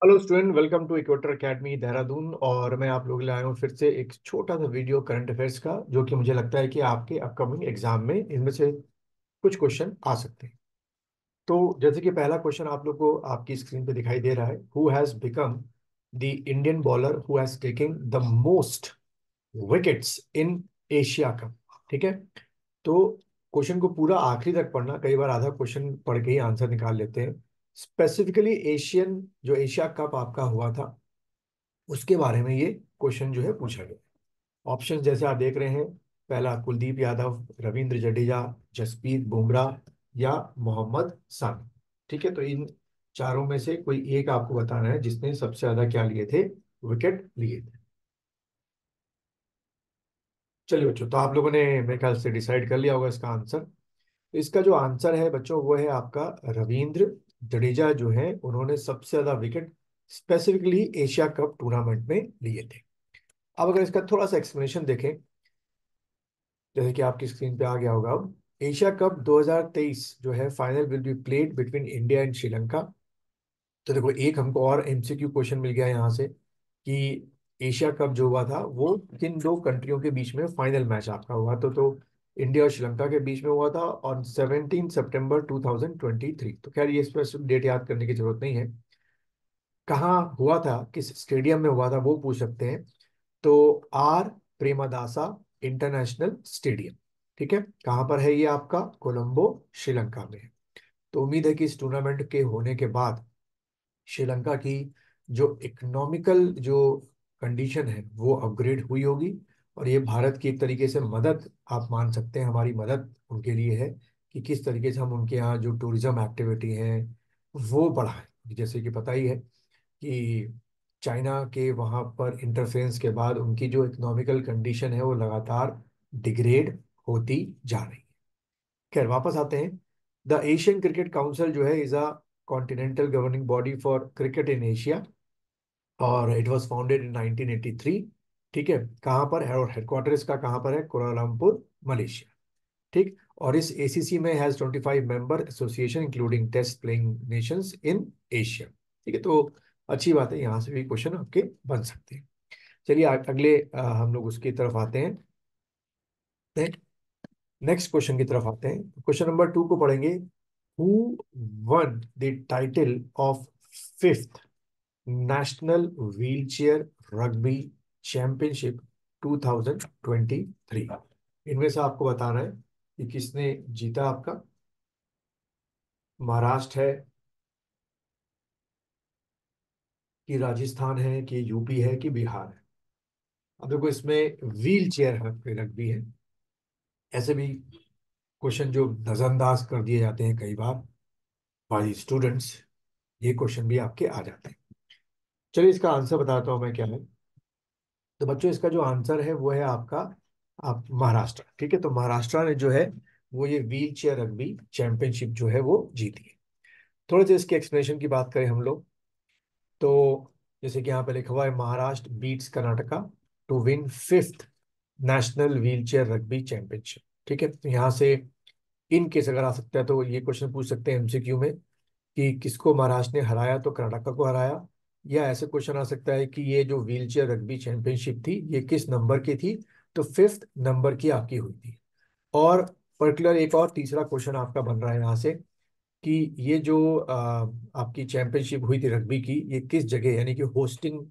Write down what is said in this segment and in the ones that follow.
Hello student, welcome to Equator Academy Dehradun. और मैं आप लोग ले आया हूँ फिर से एक छोटा सा वीडियो करंट अफेयर्स का, जो कि मुझे लगता है कि आपके अपकमिंग एग्जाम में इनमें से कुछ क्वेश्चन आ सकते हैं। तो जैसे कि पहला क्वेश्चन आप लोग को आपकी स्क्रीन पे दिखाई दे रहा है, who has become the Indian bowler who has taking the most wickets in Asia cup. ठीक है। तो क्वेश्चन को पूरा आखिरी तक पढ़ना, कई बार आधा क्वेश्चन पढ़ के ही आंसर निकाल लेते हैं। स्पेसिफिकली एशियन, जो एशिया कप आपका हुआ था, उसके बारे में ये क्वेश्चन जो है पूछा गया। ऑप्शन जैसे आप देख रहे हैं, पहला कुलदीप यादव, रविंद्र जडेजा, जसप्रीत बुमराह या मोहम्मद सामी। ठीक है। तो इन चारों में से कोई एक आपको बताना है जिसने सबसे ज्यादा क्या लिए थे, विकेट लिए थे। चलिए बच्चों, तो आप लोगों ने मेरे ख्याल से डिसाइड कर लिया होगा इसका आंसर। तो इसका जो आंसर है बच्चों, वो है आपका रविंद्र जडेजा। जो है उन्होंने सबसे ज्यादा wicket specifically Asia cup tournament में लिए थे। अब अगर इसका थोड़ा सा एक्सप्लेनेशन देखें, जैसे कि आपकी स्क्रीन पे आ गया होगा, अब एशिया कप 2023 जो है final will be played between India and Sri Lanka. तो देखो, एक हमको और एमसीक्यू क्वेश्चन मिल गया यहाँ से कि एशिया कप जो हुआ था वो किन दो कंट्रियों के बीच में फाइनल मैच आपका हुआ। तो इंडिया और श्रीलंका के बीच में हुआ था ऑन 17 सितंबर 2023। तो खैर ये स्पेसिफिक डेट याद करने की जरूरत नहीं है। कहाँ हुआ था, किस स्टेडियम में हुआ था, वो पूछ सकते हैं। तो आर प्रेमदासा इंटरनेशनल स्टेडियम। ठीक है। कहाँ पर है ये आपका, कोलंबो श्रीलंका में है। तो उम्मीद है कि इस टूर्नामेंट के होने के बाद श्रीलंका की जो इकोनॉमिकल जो कंडीशन है वो अपग्रेड हुई होगी। और ये भारत की एक तरीके से मदद आप मान सकते हैं, हमारी मदद उनके लिए है कि किस तरीके से हम उनके यहाँ जो टूरिज्म एक्टिविटी है वो बढ़ाएं। जैसे कि पता ही है कि चाइना के वहाँ पर इंटरफेरेंस के बाद उनकी जो इकोनॉमिकल कंडीशन है वो लगातार डिग्रेड होती जा रही है। खैर वापस आते हैं। द एशियन क्रिकेट काउंसिल जो है is a continental governing body for cricket in Asia, और इट वाज फाउंडेड इन 1983। ठीक है। कहाँ पर है और हेडक्वार्टर इसका कहाँ पर है, कुआलालंपुर, मलेशिया। ठीक। और इस एसीसी में has 25 member association including test playing nations in Asia. ठीक है। तो अच्छी बात है, यहाँ से भी क्वेश्चन आपके बन सकते हैं। चलिए अगले हम लोग उसकी तरफ आते हैं। नेक्स्ट क्वेश्चन की तरफ आते हैं। क्वेश्चन नंबर 2 को पढ़ेंगे। Who one the title of fifth national wheelchair rugby championship 2023? इनमें से आपको बताना है कि किसने जीता आपका। महाराष्ट्र है, कि राजस्थान है, कि यूपी है, कि बिहार है। अब देखो, इसमें व्हील चेयर रग्बी है। ऐसे भी क्वेश्चन जो नजरअंदाज कर दिए जाते हैं कई बार बाई स्टूडेंट्स, ये क्वेश्चन भी आपके आ जाते हैं। चलिए इसका आंसर बताता हूं मैं क्या है। तो बच्चों, इसका जो आंसर है वो है आपका, आप महाराष्ट्र। ठीक है। तो महाराष्ट्र ने जो है वो ये व्हील चेयर रग्बी चैंपियनशिप जो है वो जीती है। थोड़े से इसके एक्सप्लेनेशन की बात करें हम लोग, तो जैसे कि यहाँ पे लिखा हुआ है, Maharashtra beats Karnataka to win fifth national wheel chair rugby championship. ठीक है। तो यहाँ से इन केस अगर आ सकता है तो ये क्वेश्चन पूछ सकते हैं एमसीक्यू में कि किसको महाराष्ट्र ने हराया, तो कर्नाटका को हराया। या ऐसे क्वेश्चन आ सकता है कि ये जो व्हील चेयर रग्बी चैंपियनशिप थी ये किस नंबर की थी, तो फिफ्थ नंबर की आपकी हुई थी। और पर्टिकुलर एक और तीसरा क्वेश्चन आपका बन रहा है यहाँ से कि ये जो आपकी चैंपियनशिप हुई थी रग्बी की, ये किस जगह, यानी कि होस्टिंग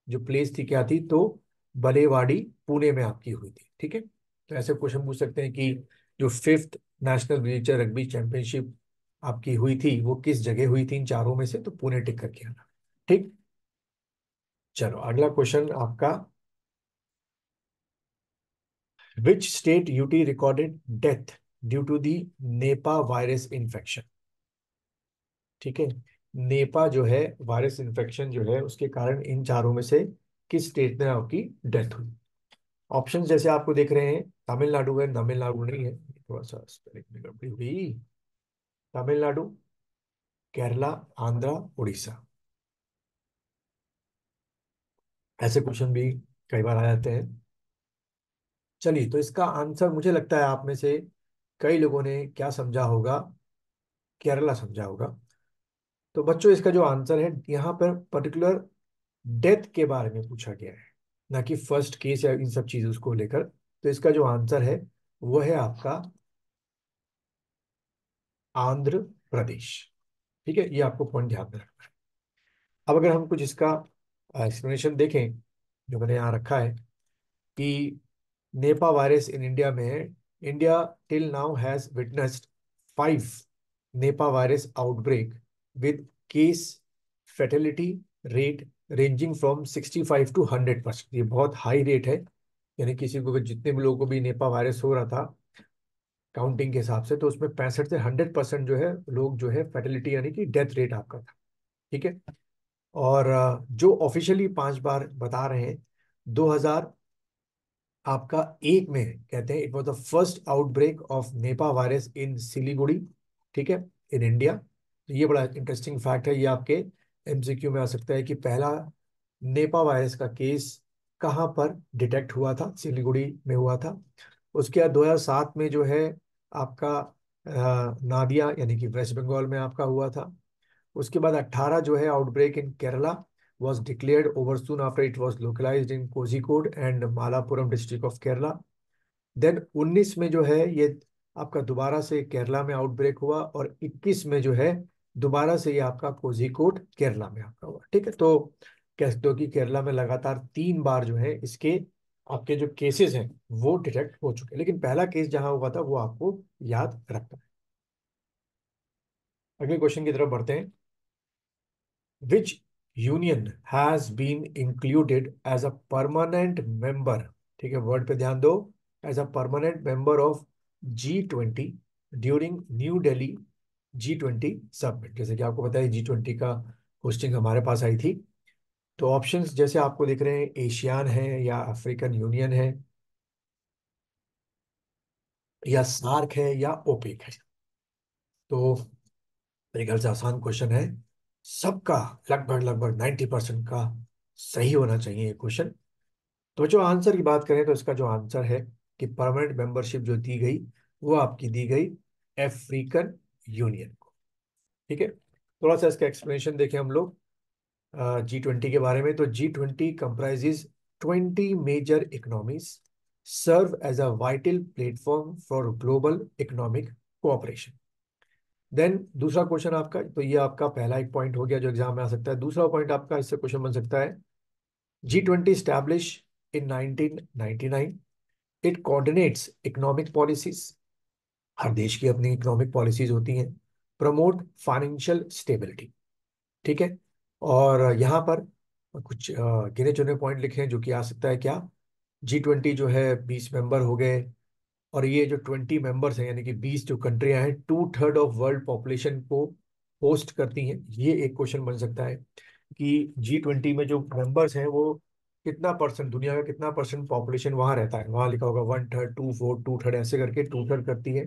जो प्लेस थी क्या थी, तो बलेवाड़ी पुणे में आपकी हुई थी। ठीक है। तो ऐसे क्वेश्चन पूछ सकते हैं कि जो fifth national wheelchair rugby championship आपकी हुई थी वो किस जगह हुई थी इन चारों में से, तो पुणे टिक करके आना। ठीक। चलो अगला क्वेश्चन आपका, which state UT recorded death due to the Nipah virus infection? ठीक है। नेपा जो है वायरस इन्फेक्शन जो है उसके कारण इन चारों में से किस स्टेट में आपकी डेथ हुई? ऑप्शन जैसे आपको देख रहे हैं, तमिलनाडु है, तमिलनाडु नहीं है, थोड़ा सा स्पेलिंग में गड़बड़ी हुई। तमिलनाडु, केरला, आंध्रा, उड़ीसा। ऐसे क्वेश्चन भी कई बार आ जाते हैं। चलिए, तो इसका आंसर मुझे लगता है आप में से कई लोगों ने क्या समझा होगा, केरला समझा होगा। तो बच्चों इसका जो आंसर है यहाँ पर पर्टिकुलर डेथ के बारे में पूछा गया है, ना कि फर्स्ट केस या इन सब चीजों को लेकर। तो इसका जो आंसर है वो है आपका आंध्र प्रदेश। ठीक है, ये आपको पॉइंट ध्यान में रखना है। अब अगर हम कुछ इसका एक्सप्लेनेशन देखें जो मैंने यहाँ रखा है कि नेपा वायरस इन इंडिया में है। India till now has witnessed 5 Nipah virus outbreak with case fatality rate ranging from 65 to 100%। ये बहुत हाई रेट है, यानी किसी को भी, जितने भी लोगों को भी नेपा वायरस हो रहा था काउंटिंग के हिसाब से, तो उसमें 65 से 100% जो है लोग जो है फेटेलिटी यानी कि डेथ रेट आपका था। ठीक है। और जो ऑफिशियली 5 बार बता रहे हैं, 2000 आपका एक में कहते हैं it was the first outbreak of Nipah virus in Siliguri. ठीक है, इन इंडिया। तो ये बड़ा इंटरेस्टिंग फैक्ट है, ये आपके एमसीक्यू में आ सकता है कि पहला नेपा वायरस का केस कहाँ पर डिटेक्ट हुआ था, सिलीगुड़ी में हुआ था। उसके बाद 2007 में जो है आपका नादिया यानी कि वेस्ट बंगाल में आपका हुआ था। उसके बाद 18 जो है outbreak in Kerala was declared over soon after it was localized in Kozhikode and Malappuram district of Kerala. Then 19 में जो है ये आपका दोबारा से केरला में आउटब्रेक हुआ, और 21 में जो है दोबारा से ये आपका कोझिकोड केरला में आपका हुआ। ठीक है, तो कह सकते हो कि केरला में लगातार 3 बार जो है इसके आपके जो केसेस हैं वो डिटेक्ट हो चुके हैं, लेकिन पहला केस जहां हुआ था वो आपको याद रखना है। अगले क्वेश्चन की तरफ बढ़ते हैं। Which union has been included as a permanent member? ठीक है, वर्ड पे ध्यान दो। As a permanent member of G20 during new Delhi G20 summit. जैसे कि आपको पता है G20 का होस्टिंग हमारे पास आई थी। तो ऑप्शंस जैसे आपको दिख रहे हैं, एशियान है या अफ्रीकन यूनियन है या सार्क है या ओपेक है। तो मेरे ख्याल से आसान क्वेश्चन है, सबका लगभग लगभग 90% का सही होना चाहिए ये क्वेश्चन। तो जो आंसर की बात करें तो इसका जो आंसर है कि परमानेंट मेंबरशिप जो दी गई वो आपकी दी गई अफ्रीकन यूनियन को। ठीक है, थोड़ा सा इसका एक्सप्लेनेशन देखें हम लोग G20 के बारे में। तो G20 comprises 20 major economies, serve as a vital platform for global economic cooperation. Then दूसरा क्वेश्चन आपका, तो ये आपका पहला एक पॉइंट हो गया जो एग्जाम में आ सकता है। दूसरा पॉइंट आपका इससे क्वेश्चन बन सकता है, G20 establish in 1999, it coordinates economic policies. हर देश की अपनी इकोनॉमिक पॉलिसीज होती हैं। Promote financial stability. ठीक है, और यहाँ पर कुछ गिने चुने पॉइंट लिखे हैं जो कि आ सकता है क्या, G20 जो है 20 मेंबर हो गए, और ये जो 20 मेंबर्स हैं यानी कि 20 जो कंट्रियां हैं 2/3 ऑफ वर्ल्ड पॉपुलेशन को होस्ट करती हैं। ये एक क्वेश्चन बन सकता है कि G20 में जो मेंबर्स हैं वो कितना परसेंट, दुनिया का कितना परसेंट पॉपुलेशन वहां रहता है। वहां लिखा होगा 1/3, 2/4, 2/3, ऐसे करके 2/3 करती है।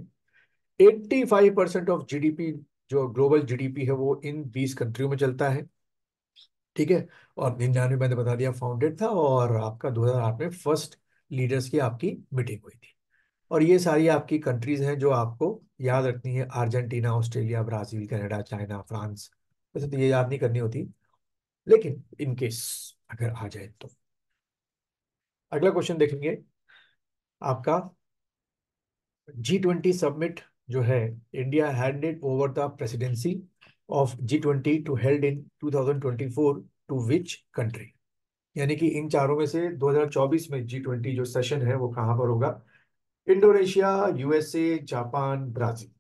85% ऑफ जीडीपी, जो ग्लोबल जीडीपी है वो इन 20 कंट्रियों में चलता है। ठीक है, और 99 मैंने बता दिया फाउंडेड था, और आपका 2008 में फर्स्ट लीडर्स की आपकी मीटिंग हुई थी। और ये सारी आपकी कंट्रीज हैं जो आपको याद रखनी है, Argentina, Australia, Brazil, Canada, China, France. वैसे तो ये याद नहीं करनी होती, लेकिन इन केस अगर आ जाए तो। अगला क्वेश्चन देखेंगे आपका, G20 समिट जो है, India handed over the presidency of G20 to held in 2024 to which country. यानी कि इन चारों में से 2024 में G20 जो सेशन है वो कहां पर होगा, इंडोनेशिया, यूएसए, जापान, ब्राजील।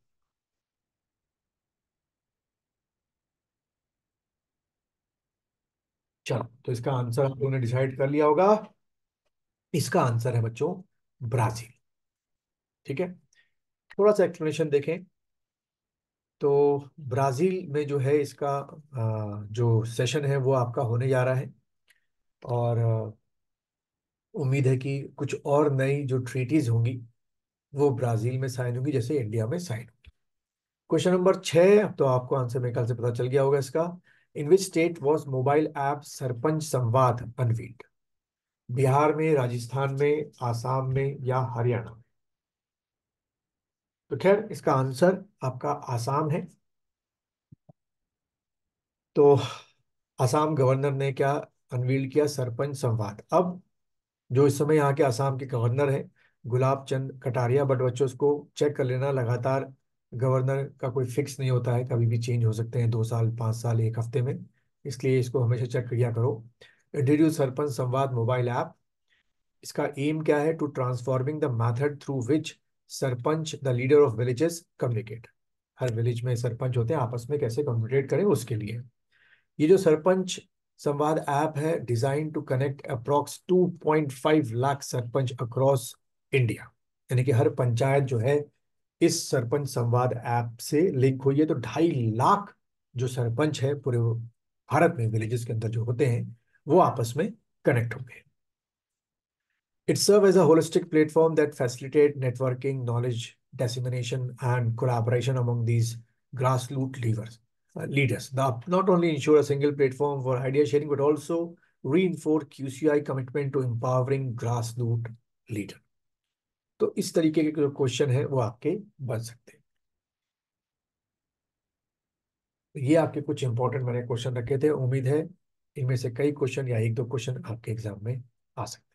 चलो, तो इसका आंसर आप लोगों ने डिसाइड कर लिया होगा। इसका आंसर है बच्चों ब्राजील। ठीक है, थोड़ा सा एक्सप्लेनेशन देखें। तो ब्राजील में जो है इसका जो सेशन है वो आपका होने जा रहा है, और उम्मीद है कि कुछ और नई जो ट्रीटीज होंगी वो ब्राजील में साइन होंगी जैसे इंडिया में साइन होगी। क्वेश्चन नंबर 6, अब तो आपको आंसर मेरे ख्याल से पता चल गया होगा इसका। In which state was mobile app sarpanch Samvad unveiled? Bihar में, राजस्थान में, आसाम में या हरियाणा में? तो खैर इसका आंसर आपका आसाम है। तो असम गवर्नर ने क्या अनवील किया, सरपंच संवाद। अब जो इस समय यहाँ के असम के गवर्नर हैं गुलाब चंद कटारिया, बट बच्चों उसको चेक कर लेना, लगातार गवर्नर का कोई फिक्स नहीं होता है, कभी भी चेंज हो सकते हैं, 2 साल, 5 साल, एक हफ्ते में, इसलिए इसको हमेशा चेक किया करो। इंट्रोड्यूस सरपंच संवाद मोबाइल ऐप। इसका एम क्या है, to transforming the method through which sarpanch the leader of villages communicate. हर विलेज में सरपंच होते हैं, आपस में कैसे कम्युनिकेट करें उसके लिए। ये जो सरपंच संवाद ऐप है, design to connect approx 2.5 lakh sarpanch across India, यानी कि हर पंचायत जो है इस सरपंच संवाद ऐप से लिंक हुई है, तो 2.5 लाख जो सरपंच है पूरे भारत में विलेजेस के अंदर जो होते हैं वो आपस में कनेक्ट होंगे। It serves as a holistic platform that facilitates networking, knowledge dissemination, and collaboration among these grassroots leaders. Not only ensure a single platform for idea sharing, but also reinforce QCI commitment to empowering grassroots leader. तो इस तरीके के जो question है वो आपके बन सकते हैं। ये आपके कुछ इंपॉर्टेंट मैंने क्वेश्चन रखे थे, उम्मीद है इनमें से कई क्वेश्चन या एक दो क्वेश्चन आपके एग्जाम में आ सकते हैं।